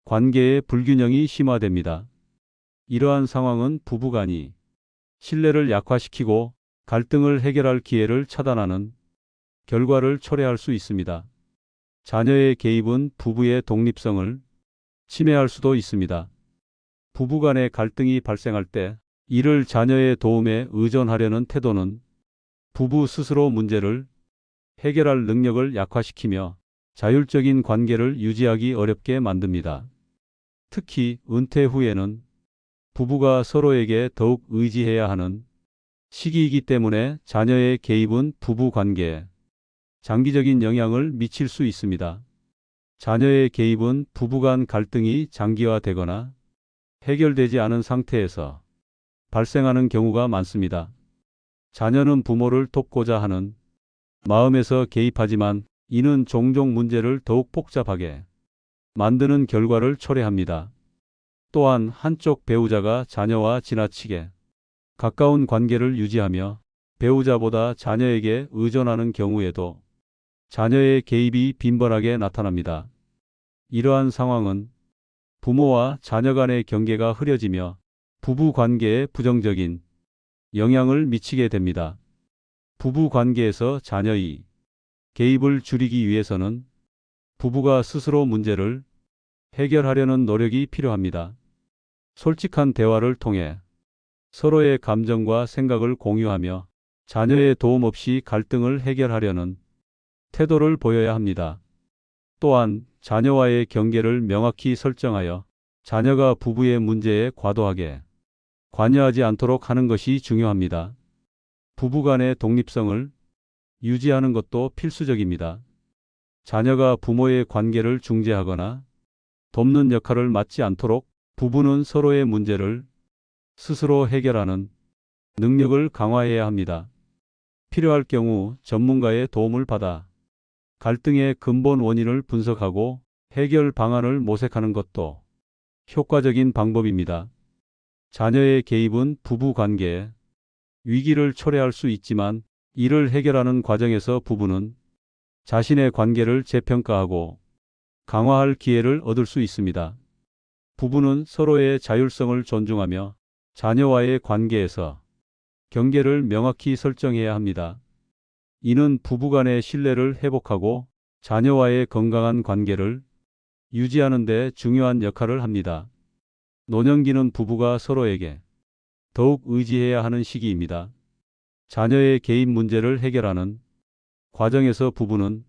관계의 불균형이 심화됩니다. 이러한 상황은 부부간이 신뢰를 약화시키고 갈등을 해결할 기회를 차단하는 결과를 초래할 수 있습니다. 자녀의 개입은 부부의 독립성을 침해할 수도 있습니다. 부부간의 갈등이 발생할 때 이를 자녀의 도움에 의존하려는 태도는 부부 스스로 문제를 해결할 능력을 약화시키며 자율적인 관계를 유지하기 어렵게 만듭니다. 특히 은퇴 후에는 부부가 서로에게 더욱 의지해야 하는 시기이기 때문에 자녀의 개입은 부부 관계에 장기적인 영향을 미칠 수 있습니다. 자녀의 개입은 부부간 갈등이 장기화되거나 해결되지 않은 상태에서 발생하는 경우가 많습니다. 자녀는 부모를 돕고자 하는 마음에서 개입하지만 이는 종종 문제를 더욱 복잡하게 만드는 결과를 초래합니다. 또한 한쪽 배우자가 자녀와 지나치게 가까운 관계를 유지하며 배우자보다 자녀에게 의존하는 경우에도 자녀의 개입이 빈번하게 나타납니다. 이러한 상황은 부모와 자녀 간의 경계가 흐려지며 부부 관계에 부정적인 영향을 미치게 됩니다. 부부 관계에서 자녀의 개입을 줄이기 위해서는 부부가 스스로 문제를 해결하려는 노력이 필요합니다. 솔직한 대화를 통해 서로의 감정과 생각을 공유하며 자녀의 도움 없이 갈등을 해결하려는 태도를 보여야 합니다. 또한 자녀와의 경계를 명확히 설정하여 자녀가 부부의 문제에 과도하게 관여하지 않도록 하는 것이 중요합니다. 부부 간의 독립성을 유지하는 것도 필수적입니다. 자녀가 부모의 관계를 중재하거나 돕는 역할을 맡지 않도록 부부는 서로의 문제를 스스로 해결하는 능력을 강화해야 합니다. 필요할 경우 전문가의 도움을 받아 갈등의 근본 원인을 분석하고 해결 방안을 모색하는 것도 효과적인 방법입니다. 자녀의 개입은 부부 관계에 위기를 초래할 수 있지만 이를 해결하는 과정에서 부부는 자신의 관계를 재평가하고 강화할 기회를 얻을 수 있습니다. 부부는 서로의 자율성을 존중하며 자녀와의 관계에서 경계를 명확히 설정해야 합니다. 이는 부부간의 신뢰를 회복하고 자녀와의 건강한 관계를 유지하는 데 중요한 역할을 합니다. 노년기는 부부가 서로에게 더욱 의지해야 하는 시기입니다. 자녀의 개입 문제를 해결하는 과정에서 부부는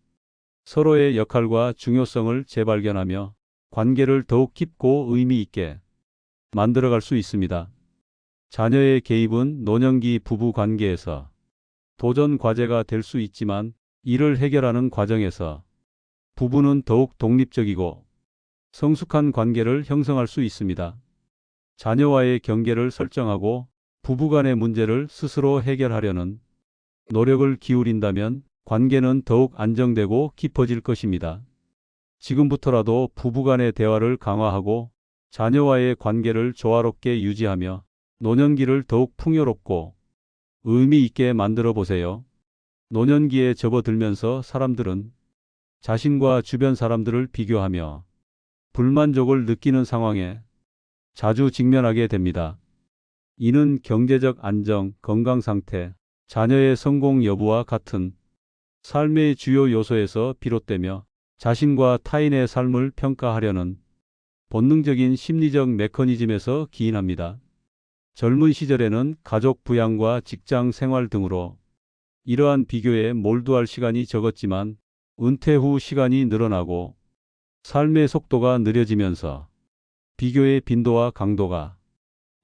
서로의 역할과 중요성을 재발견하며 관계를 더욱 깊고 의미 있게 만들어갈 수 있습니다. 자녀의 개입은 노년기 부부 관계에서 도전 과제가 될 수 있지만 이를 해결하는 과정에서 부부는 더욱 독립적이고 성숙한 관계를 형성할 수 있습니다. 자녀와의 경계를 설정하고 부부간의 문제를 스스로 해결하려는 노력을 기울인다면 관계는 더욱 안정되고 깊어질 것입니다. 지금부터라도 부부간의 대화를 강화하고 자녀와의 관계를 조화롭게 유지하며 노년기를 더욱 풍요롭고 의미 있게 만들어 보세요. 노년기에 접어들면서 사람들은 자신과 주변 사람들을 비교하며 불만족을 느끼는 상황에 자주 직면하게 됩니다. 이는 경제적 안정, 건강 상태, 자녀의 성공 여부와 같은 삶의 주요 요소에서 비롯되며 자신과 타인의 삶을 평가하려는 본능적인 심리적 메커니즘에서 기인합니다. 젊은 시절에는 가족 부양과 직장 생활 등으로 이러한 비교에 몰두할 시간이 적었지만 은퇴 후 시간이 늘어나고 삶의 속도가 느려지면서 비교의 빈도와 강도가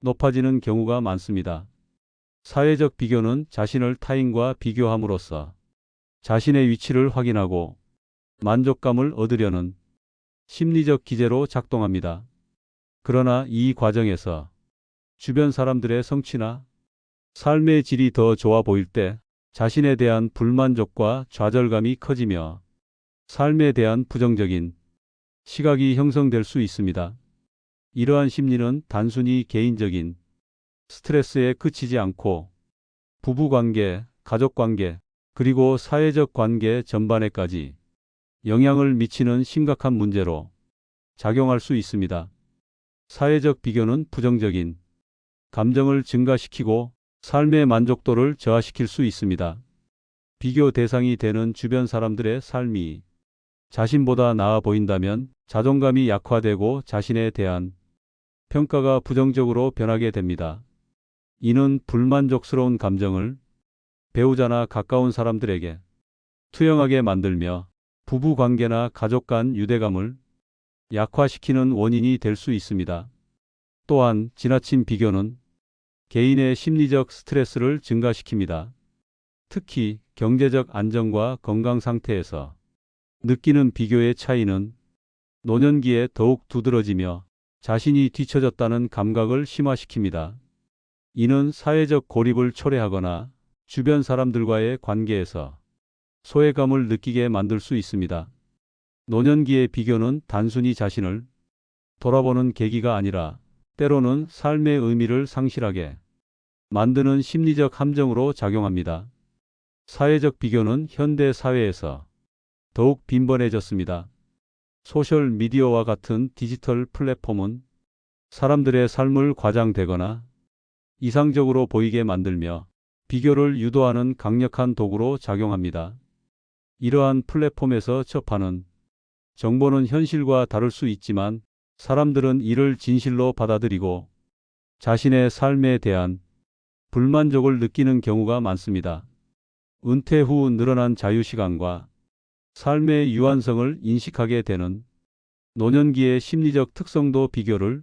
높아지는 경우가 많습니다. 사회적 비교는 자신을 타인과 비교함으로써 자신의 위치를 확인하고 만족감을 얻으려는 심리적 기제로 작동합니다. 그러나 이 과정에서 주변 사람들의 성취나 삶의 질이 더 좋아 보일 때 자신에 대한 불만족과 좌절감이 커지며 삶에 대한 부정적인 시각이 형성될 수 있습니다. 이러한 심리는 단순히 개인적인 스트레스에 그치지 않고 부부관계, 가족관계, 그리고 사회적 관계 전반에까지 영향을 미치는 심각한 문제로 작용할 수 있습니다. 사회적 비교는 부정적인 감정을 증가시키고 삶의 만족도를 저하시킬 수 있습니다. 비교 대상이 되는 주변 사람들의 삶이 자신보다 나아 보인다면 자존감이 약화되고 자신에 대한 평가가 부정적으로 변하게 됩니다. 이는 불만족스러운 감정을 배우자나 가까운 사람들에게 투영하게 만들며 부부 관계나 가족 간 유대감을 약화시키는 원인이 될 수 있습니다. 또한 지나친 비교는 개인의 심리적 스트레스를 증가시킵니다. 특히 경제적 안정과 건강 상태에서 느끼는 비교의 차이는 노년기에 더욱 두드러지며 자신이 뒤처졌다는 감각을 심화시킵니다. 이는 사회적 고립을 초래하거나 주변 사람들과의 관계에서 소외감을 느끼게 만들 수 있습니다. 노년기의 비교는 단순히 자신을 돌아보는 계기가 아니라 때로는 삶의 의미를 상실하게 만드는 심리적 함정으로 작용합니다. 사회적 비교는 현대 사회에서 더욱 빈번해졌습니다. 소셜 미디어와 같은 디지털 플랫폼은 사람들의 삶을 과장되거나 이상적으로 보이게 만들며 비교를 유도하는 강력한 도구로 작용합니다. 이러한 플랫폼에서 접하는 정보는 현실과 다를 수 있지만 사람들은 이를 진실로 받아들이고 자신의 삶에 대한 불만족을 느끼는 경우가 많습니다. 은퇴 후 늘어난 자유시간과 삶의 유한성을 인식하게 되는 노년기의 심리적 특성도 비교를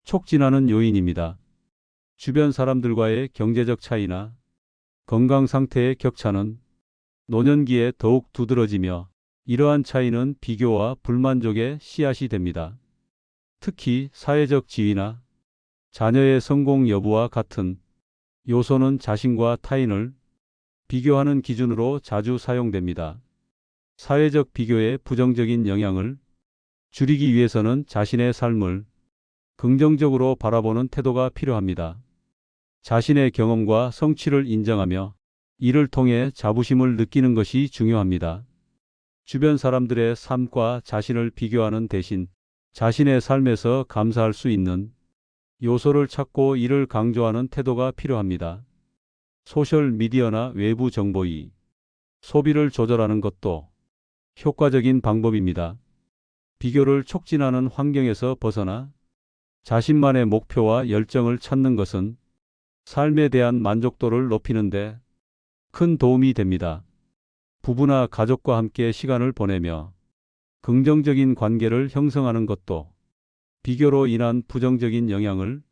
촉진하는 요인입니다. 주변 사람들과의 경제적 차이나 건강 상태의 격차는 노년기에 더욱 두드러지며 이러한 차이는 비교와 불만족의 씨앗이 됩니다. 특히 사회적 지위나 자녀의 성공 여부와 같은 요소는 자신과 타인을 비교하는 기준으로 자주 사용됩니다. 사회적 비교의 부정적인 영향을 줄이기 위해서는 자신의 삶을 긍정적으로 바라보는 태도가 필요합니다. 자신의 경험과 성취를 인정하며 이를 통해 자부심을 느끼는 것이 중요합니다. 주변 사람들의 삶과 자신을 비교하는 대신 자신의 삶에서 감사할 수 있는 요소를 찾고 이를 강조하는 태도가 필요합니다. 소셜 미디어나 외부 정보의 소비를 조절하는 것도 효과적인 방법입니다. 비교를 촉진하는 환경에서 벗어나 자신만의 목표와 열정을 찾는 것은 삶에 대한 만족도를 높이는 데 큰 도움이 됩니다. 부부나 가족과 함께 시간을 보내며 긍정적인 관계를 형성하는 것도 비교로 인한 부정적인 영향을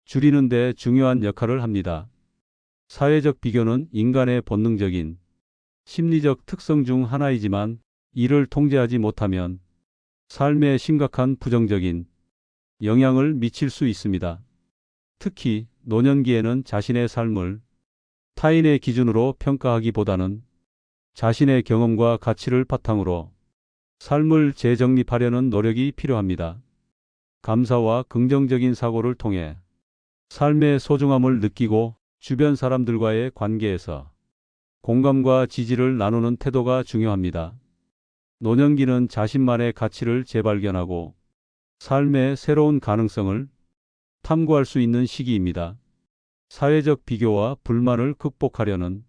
줄이는 데 중요한 역할을 합니다. 사회적 비교는 인간의 본능적인 심리적 특성 중 하나이지만 이를 통제하지 못하면 삶에 심각한 부정적인 영향을 미칠 수 있습니다. 특히 노년기에는 자신의 삶을 타인의 기준으로 평가하기보다는 자신의 경험과 가치를 바탕으로 삶을 재정립하려는 노력이 필요합니다. 감사와 긍정적인 사고를 통해 삶의 소중함을 느끼고 주변 사람들과의 관계에서 공감과 지지를 나누는 태도가 중요합니다. 노년기는 자신만의 가치를 재발견하고 삶의 새로운 가능성을 탐구할 수 있는 시기입니다. 사회적 비교와 불만을 극복하려는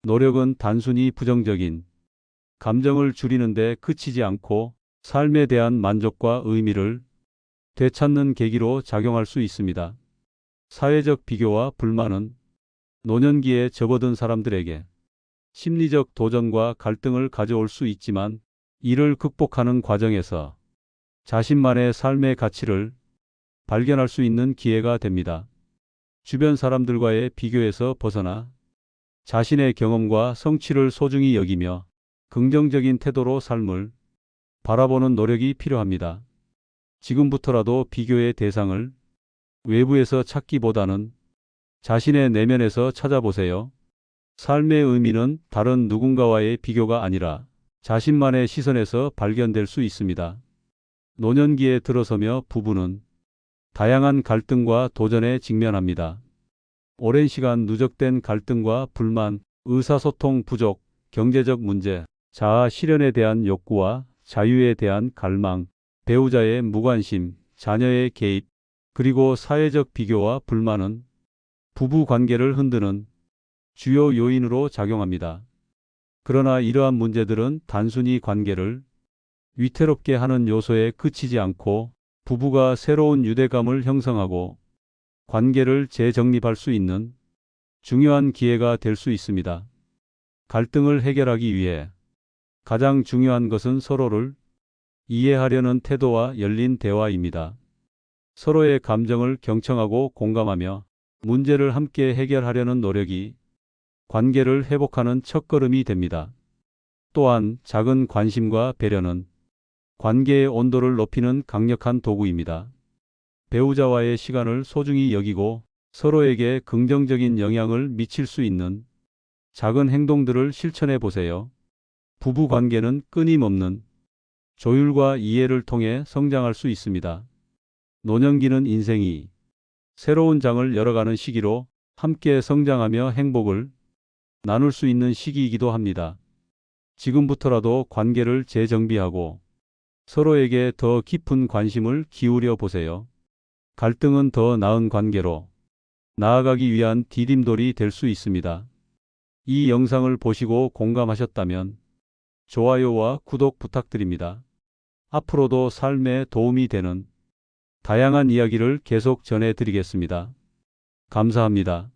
노력은 단순히 부정적인 감정을 줄이는 데 그치지 않고 삶에 대한 만족과 의미를 되찾는 계기로 작용할 수 있습니다. 사회적 비교와 불만은 노년기에 접어든 사람들에게 심리적 도전과 갈등을 가져올 수 있지만 이를 극복하는 과정에서 자신만의 삶의 가치를 발견할 수 있는 기회가 됩니다. 주변 사람들과의 비교에서 벗어나 자신의 경험과 성취를 소중히 여기며 긍정적인 태도로 삶을 바라보는 노력이 필요합니다. 지금부터라도 비교의 대상을 외부에서 찾기보다는 자신의 내면에서 찾아보세요. 삶의 의미는 다른 누군가와의 비교가 아니라 자신만의 시선에서 발견될 수 있습니다. 노년기에 들어서며 부부는 다양한 갈등과 도전에 직면합니다. 오랜 시간 누적된 갈등과 불만, 의사소통 부족, 경제적 문제, 자아 실현에 대한 욕구와 자유에 대한 갈망, 배우자의 무관심, 자녀의 개입, 그리고 사회적 비교와 불만은 부부 관계를 흔드는 주요 요인으로 작용합니다. 그러나 이러한 문제들은 단순히 관계를 위태롭게 하는 요소에 그치지 않고 부부가 새로운 유대감을 형성하고 관계를 재정립할 수 있는 중요한 기회가 될 수 있습니다. 갈등을 해결하기 위해 가장 중요한 것은 서로를 이해하려는 태도와 열린 대화입니다. 서로의 감정을 경청하고 공감하며 문제를 함께 해결하려는 노력이 관계를 회복하는 첫걸음이 됩니다. 또한 작은 관심과 배려는 관계의 온도를 높이는 강력한 도구입니다. 배우자와의 시간을 소중히 여기고 서로에게 긍정적인 영향을 미칠 수 있는 작은 행동들을 실천해 보세요. 부부 관계는 끊임없는 조율과 이해를 통해 성장할 수 있습니다. 노년기는 인생이 새로운 장을 열어가는 시기로 함께 성장하며 행복을 나눌 수 있는 시기이기도 합니다. 지금부터라도 관계를 재정비하고 서로에게 더 깊은 관심을 기울여 보세요. 갈등은 더 나은 관계로 나아가기 위한 디딤돌이 될 수 있습니다. 이 영상을 보시고 공감하셨다면 좋아요와 구독 부탁드립니다. 앞으로도 삶에 도움이 되는 다양한 이야기를 계속 전해드리겠습니다. 감사합니다.